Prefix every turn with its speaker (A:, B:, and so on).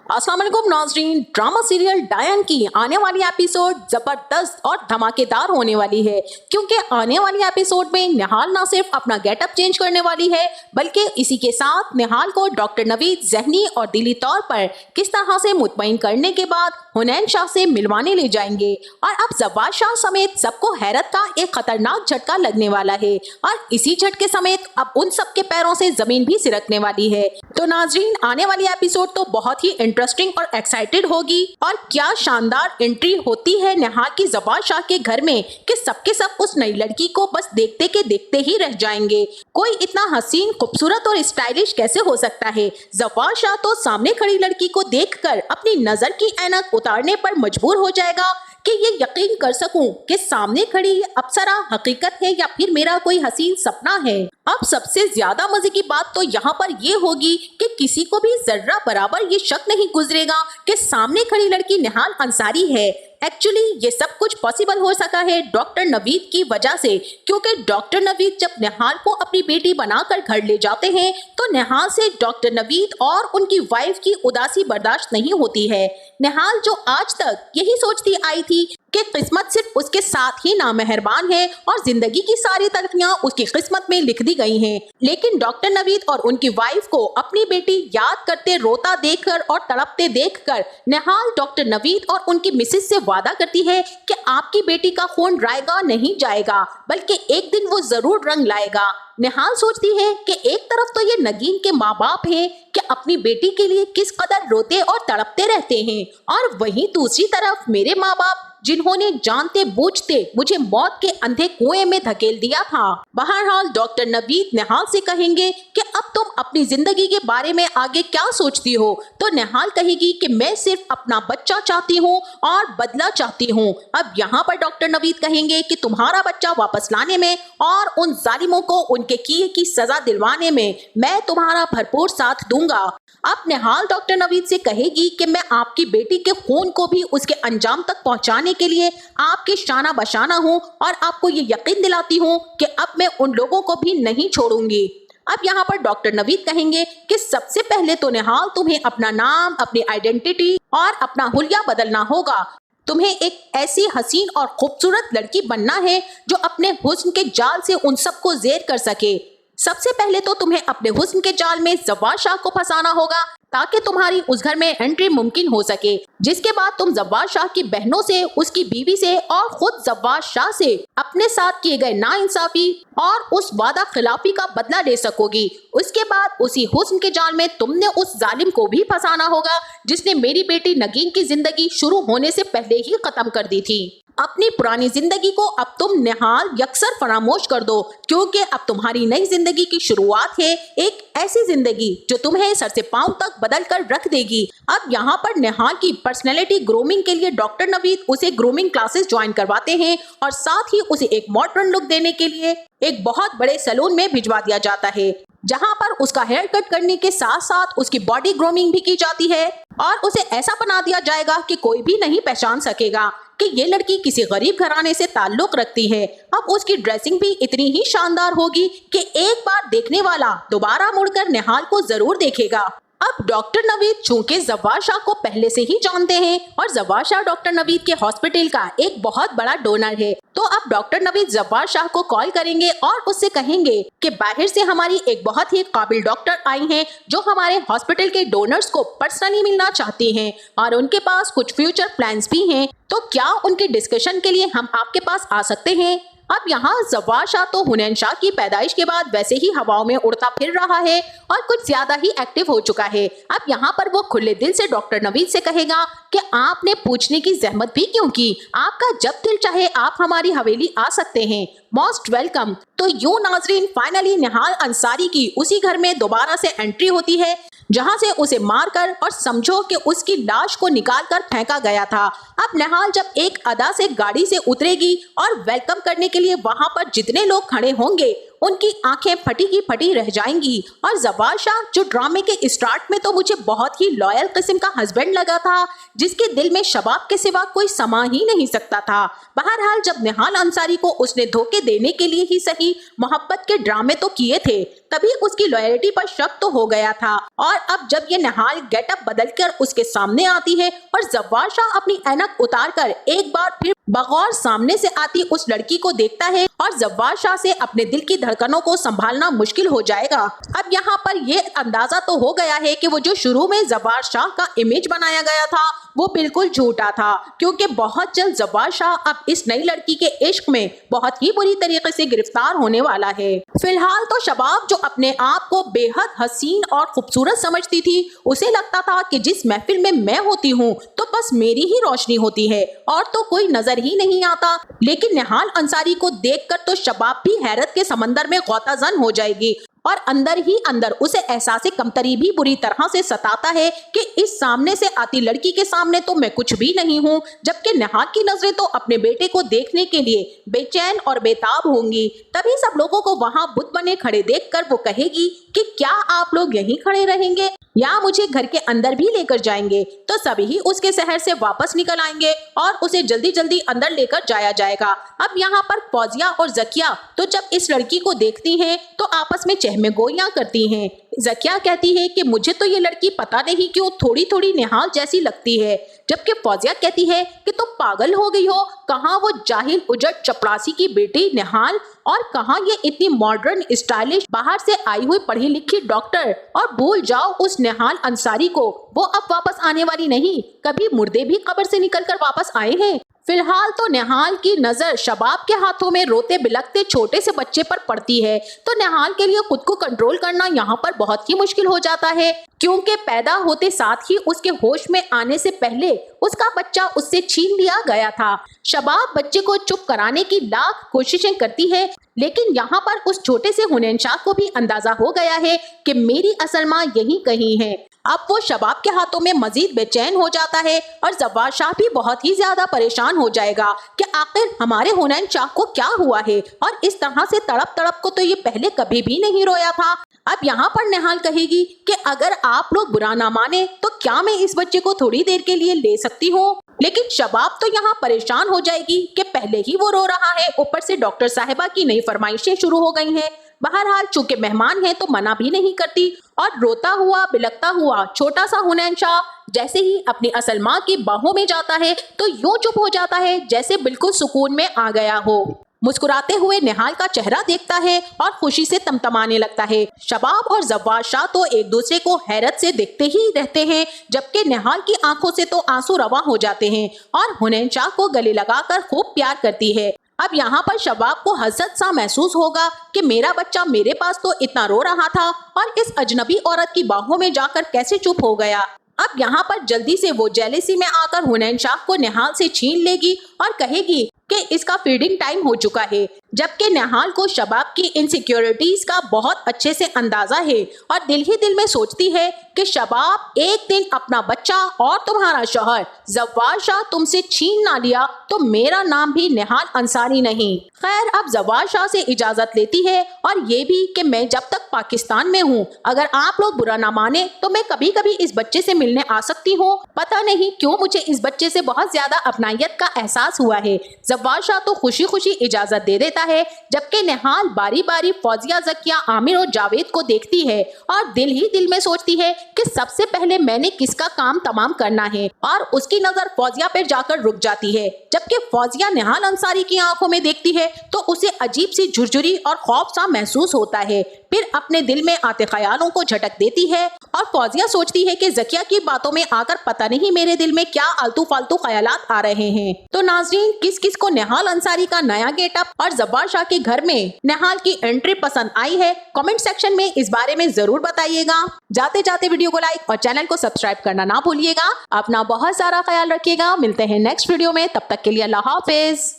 A: अस्सलाम वालेकुम नाज़रीन, ड्रामा सीरियल डायन की आने वाली एपिसोड जबरदस्त और धमाकेदार होने वाली है, क्योंकि आने वाली एपिसोड में निहाल ना सिर्फ अपना गेटअप चेंज करने वाली है, बल्कि इसी के साथ निहाल को डॉक्टर नवीद ज़हनी और दिली तौर पर किस तरह से मुतमईन करने के बाद हुनैन शाह से मिलवाने ले जाएंगे। और अब जब्बार शाह समेत सबको हैरत का एक खतरनाक झटका लगने वाला है और इसी झटके समेत अब उन सबके पैरों से जमीन भी सिरकने वाली है। तो नाज़रीन, आने वाली एपिसोड तो बहुत ही इंटरेस्टिंग और एक्साइटेड होगी। और क्या शानदार एंट्री होती है निहाल की जब्बार शाह के घर में कि सबके सब उस नई लड़की को बस देखते के देखते ही रह जाएंगे। कोई इतना हसीन, खूबसूरत और स्टाइलिश कैसे हो सकता है। जब्बार शाह तो सामने खड़ी लड़की को देखकर अपनी नजर की ऐनक उतारने पर मजबूर हो जाएगा कि ये यकीन कर सकूं कि सामने खड़ी अप्सरा हकीकत है या फिर मेरा कोई हसीन सपना है। अब सबसे ज्यादा मजे की बात तो यहाँ पर ये होगी कि किसी को भी जर्रा बराबर ये शक नहीं गुजरेगा कि सामने खड़ी लड़की निहाल अंसारी है। एक्चुअली ये सब कुछ पॉसिबल हो सका है डॉक्टर नवीद की वजह से, क्योंकि डॉक्टर नवीद जब निहाल को अपनी बेटी बनाकर घर ले जाते हैं तो निहाल से डॉक्टर नवीद और उनकी वाइफ की उदासी बर्दाश्त नहीं होती है। निहाल जो आज तक यही सोचती आई थी कि किस्मत सिर्फ उसके साथ ही नामेहरबान है और जिंदगी की सारी तरक्कियां उसकी किस्मत में लिख दी गई हैं, लेकिन डॉक्टर नवीद और उनकी वाइफ को अपनी बेटी याद करते रोता देखकर और तड़पते देखकर निहाल डॉक्टर नवीद और उनकी मिसेस से वादा करती है कि आपकी बेटी का खून रायगा नहीं जाएगा, बल्कि एक दिन वो जरूर रंग लाएगा। निहाल सोचती है कि एक तरफ तो ये नगीन के माँ बाप हैं कि अपनी बेटी के लिए किस कदर रोते और तड़पते रहते हैं, और वहीं दूसरी तरफ मेरे माँ बाप जिन्होंने जानते बूझते मुझे मौत के अंधे कुएं में धकेल दिया था। बहरहाल डॉक्टर नवीद निहाल से कहेंगे कि अब तुम अपनी जिंदगी के बारे में आगे क्या सोचती हो, तो निहाल कहेगी कि मैं सिर्फ अपना बच्चा चाहती हूँ और बदला चाहती हूँ। अब यहाँ पर डॉक्टर नवीद कहेंगे कि तुम्हारा बच्चा वापस लाने में और उन जालिमों को उनके किए की सजा दिलवाने में मैं तुम्हारा भरपूर साथ दूंगा। अब निहाल डॉक्टर नवीद से कहेगी कि मैं आपकी बेटी के खून को भी उसके अंजाम तक पहुंचाने के लिए आपके शाना बशाना हूं और आपको ये यकीन दिलाती हूं कि अब मैं उन लोगों को भी नहीं छोड़ूंगी। अब यहाँ पर डॉक्टर नवीद कहेंगे कि सबसे पहले तो निहाल तुम्हें अपना नाम, अपनी आइडेंटिटी और अपना हुलिया बदलना होगा। तुम्हें एक ऐसी हसीन और खूबसूरत लड़की बनना है जो अपने हुस्न के जाल से उन सबको जेर कर सके। सबसे पहले तो तुम्हें अपने हुस्न के जाल में जब्बार शाह को फंसाना होगा ताकि तुम्हारी उस घर में एंट्री मुमकिन हो सके, जिसके बाद तुम जब्बार शाह की बहनों से, उसकी बीवी से और खुद जब्बार शाह से अपने साथ किए गए नाइंसाफी और उस वादा खिलाफी का बदला ले सकोगी। उसके बाद उसी हुस्न के जाल में तुमने उस जालिम को भी फंसाना होगा जिसने मेरी बेटी नगीन की जिंदगी शुरू होने से पहले ही खत्म कर दी थी। अपनी पुरानी जिंदगी को अब तुम निहाल यकसर फरामोश कर दो, क्योंकि अब तुम्हारी नई जिंदगी की शुरुआत है, एक ऐसी जिंदगी जो तुम्हें सर से पांव तक बदल कर रख देगी। अब यहाँ पर निहाल की पर्सनैलिटी ग्रूमिंग के लिए डॉक्टर नवीद उसे ग्रूमिंग क्लासेस ज्वाइन करवाते हैं और साथ ही उसे एक मॉडर्न लुक देने के लिए एक बहुत बड़े सैलून में भिजवा दिया जाता है, जहाँ पर उसका हेयर कट करने के साथ साथ उसकी बॉडी ग्रूमिंग भी की जाती है और उसे ऐसा बना दिया जाएगा कि कोई भी नहीं पहचान सकेगा कि ये लड़की किसी गरीब घराने से ताल्लुक रखती है। अब उसकी ड्रेसिंग भी इतनी ही शानदार होगी कि एक बार देखने वाला दोबारा मुड़कर निहाल को जरूर देखेगा। अब डॉक्टर नवीद चूंकि जब्बार शाह को पहले से ही जानते हैं और जब्बार शाह डॉक्टर नवीद के हॉस्पिटल का एक बहुत बड़ा डोनर है, तो अब डॉक्टर नवीद जब्बार शाह को कॉल करेंगे और उससे कहेंगे कि बाहर से हमारी एक बहुत ही काबिल डॉक्टर आई हैं जो हमारे हॉस्पिटल के डोनर्स को पर्सनली मिलना चाहती हैं और उनके पास कुछ फ्यूचर प्लान्स भी हैं, तो क्या उनके डिस्कशन के लिए हम आपके पास आ सकते हैं। अब यहाँ जब्बार शाह तो हुनैन शाह की पैदाइश के बाद वैसे ही हवाओं में उड़ता फिर रहा है और कुछ ज्यादा ही एक्टिव हो चुका है। अब यहाँ पर वो खुले दिल से डॉक्टर नवीद से कहेगा कि आपने पूछने की जहमत भी क्यों की, आपका जब दिल चाहे आप हमारी हवेली आ सकते हैं, मोस्ट वेलकम। तो यूं नाजरीन, फाइनली निहाल अंसारी की उसी घर में दोबारा से एंट्री होती है जहां से उसे मारकर और समझो कि उसकी लाश को निकालकर फेंका गया था। अब निहाल जब एक अदा से गाड़ी से उतरेगी और वेलकम करने के लिए वहां पर जितने लोग खड़े होंगे उनकी आंखें फटी की फटी रह जाएंगी। और जवार शाह जो ड्रामे के स्टार्ट में तो मुझे बहुत ही लॉयल किस्म का हस्बैंड लगा था, जिसके दिल में शबाब के सिवा कोई समा ही नहीं सकता था। बहरहाल जब निहाल अंसारी को उसने धोखे देने के लिए ही सही मोहब्बत के ड्रामे तो किए थे, तभी उसकी लॉयल्टी पर शक तो हो गया था। और अब जब ये निहाल गेटअप बदलकर उसके सामने आती है और जवार शाह अपनी ऐनक उतारकर एक बार फिर बगौर सामने से आती उस लड़की को देखता है और जवार शाह से अपने दिल की धड़कनों को संभालना मुश्किल हो जाएगा। अब यहाँ पर ये अंदाजा तो हो गया है कि वो जो शुरू में जवार शाह का इमेज बनाया गया था वो बिल्कुल झूठा था, क्योंकि बहुत जल्द जवार शाह अब इस नई लड़की के इश्क में बहुत ही बुरी तरीके से गिरफ्तार होने वाला है। फिलहाल तो शबाब जो अपने आप को बेहद हसीन और खूबसूरत समझती थी, उसे लगता था कि जिस महफिल में मैं होती हूँ तो बस मेरी ही रोशनी होती है और तो कोई नजर ही नहीं आता। लेकिन निहाल अंसारी को देखकर तो शबाब भी हैरत के समंदर में गौताजन हो जाएगी और अंदर ही अंदर उसे एहसास कमतरी भी बुरी तरह से सताता है कि इस सामने से आती लड़की के सामने तो मैं कुछ भी नहीं हूँ, जबकि निहाल की नजरें तो अपने बेटे को देखने के लिए बेचैन और बेताब होंगी। तभी सब लोगों को वहाँ बुत बने खड़े देखकर वो कहेगी कि क्या आप लोग यहीं खड़े रहेंगे या मुझे घर के अंदर भी लेकर जाएंगे? तो सभी उसके शहर से वापस निकल आएंगे और उसे जल्दी जल्दी अंदर लेकर जाया जाएगा। अब यहाँ पर फौजिया और जकिया तो जब इस लड़की को देखती हैं तो आपस में चहमगोइयां करती हैं। जकिया कहती है कि मुझे तो ये लड़की पता नहीं क्यों थोड़ी थोड़ी निहाल जैसी लगती है, जबकि फौजिया कहती है कि तुम पागल हो गई हो, कहाँ वो जाहिल उजट चपरासी की बेटी निहाल और कहाँ ये इतनी मॉडर्न स्टाइलिश बाहर से आई हुई पढ़ी लिखी डॉक्टर। और भूल जाओ उस निहाल अंसारी को, वो अब वापस आने वाली नहीं, कभी मुर्दे भी कब्र से निकलकर वापस आए हैं। फिलहाल तो निहाल की नजर शबाब के हाथों में रोते बिलखते छोटे से बच्चे पर पड़ती है, तो निहाल के लिए खुद को कंट्रोल करना यहाँ पर बहुत ही मुश्किल हो जाता है, क्योंकि पैदा होते साथ ही उसके होश में आने से पहले उसका बच्चा उससे छीन लिया गया था। शबाब बच्चे को चुप कराने की लाख कोशिशें करती है, लेकिन यहाँ पर उस छोटे से हुनैन शाह को भी अंदाजा हो गया है कि मेरी असल माँ यहीं कहीं है। अब वो शबाब के हाथों में मजीद बेचैन हो जाता है और जवार शाह भी बहुत ही ज्यादा परेशान हो जाएगा कि आखिर हमारे हुनैन शाह को क्या हुआ है, और इस तरह से तड़प तड़प को तो ये पहले कभी भी नहीं रोया था। अब यहाँ पर निहाल कहेगी कि अगर आप लोग बुरा ना माने तो क्या मैं इस बच्चे को थोड़ी देर के लिए ले सकती हूँ? लेकिन शबाब तो यहाँ परेशान हो जाएगी कि पहले ही वो रो रहा है, ऊपर से डॉक्टर साहिबा की नई फरमाइशें शुरू हो गई हैं। बहरहाल चूंकि मेहमान है तो मना भी नहीं करती और रोता हुआ बिलखता हुआ छोटा सा हुनैन शाह जैसे ही अपनी असल माँ की बाहों में जाता है तो यूं चुप हो जाता है जैसे बिल्कुल सुकून में आ गया हो। मुस्कुराते हुए निहाल का चेहरा देखता है और खुशी से तमतमाने लगता है। शबाब और जवार शाह तो एक दूसरे को हैरत से देखते ही रहते हैं, जबकि निहाल की आंखों से तो आंसू रवा हो जाते हैं और हुनैन शाह को गले लगाकर खूब प्यार करती है। अब यहाँ पर शबाब को हसरत सा महसूस होगा कि मेरा बच्चा मेरे पास तो इतना रो रहा था और इस अजनबी औरत की बाहों में जाकर कैसे चुप हो गया। अब यहाँ पर जल्दी से वो जेलसी में आकर हुनैन शाह को निहाल से छीन लेगी और कहेगी कि इसका फीडिंग टाइम हो चुका है, जबकि निहाल को शबाब की इनसिक्योरिटीज का बहुत अच्छे से अंदाजा है और दिल ही दिल में सोचती है कि शबाब एक दिन अपना बच्चा और तुम्हारा शौहर जवार शाह तुमसे छीन ना लिया तो मेरा नाम भी निहाल अंसारी नहीं। खैर अब जवार शाह से इजाजत लेती है और ये भी कि मैं जब तक पाकिस्तान में हूँ, अगर आप लोग बुरा ना माने तो मैं कभी कभी इस बच्चे से मिलने आ सकती हूँ। पता नहीं क्यों मुझे इस बच्चे से बहुत ज्यादा अपनायत का एहसास हुआ है। जवार शाह तो खुशी खुशी इजाजत दे देता है, जबकि निहाल बारी बारी फौजिया, जकिया, आमिर और जावेद को देखती है और दिल ही दिल में सोचती है कि सबसे पहले मैंने किसका काम तमाम करना है, और उसकी नजर फौजिया पर जाकर रुक जाती है। जबकि फौजिया निहाल अंसारी की आंखों में देखती है तो उसे अजीब सी झुरझुरी और खौफ सा महसूस होता है। फिर अपने दिल में आते ख्यालों को झटक देती है और फौजिया सोचती है कि जकिया की बातों में आकर पता नहीं मेरे दिल में क्या आलतू फालतू ख्यालात आ रहे हैं। तो नाजरीन, किस किस को निहाल अंसारी का नया गेटअप और जवार शाह के घर में निहाल की एंट्री पसंद आई है, कमेंट सेक्शन में इस बारे में जरूर बताइएगा। जाते जाते वीडियो को लाइक और चैनल को सब्सक्राइब करना ना भूलिएगा। अपना बहुत सारा ख्याल रखिएगा। मिलते हैं नेक्स्ट वीडियो में, तब तक के लिए अल्लाह हाफिज।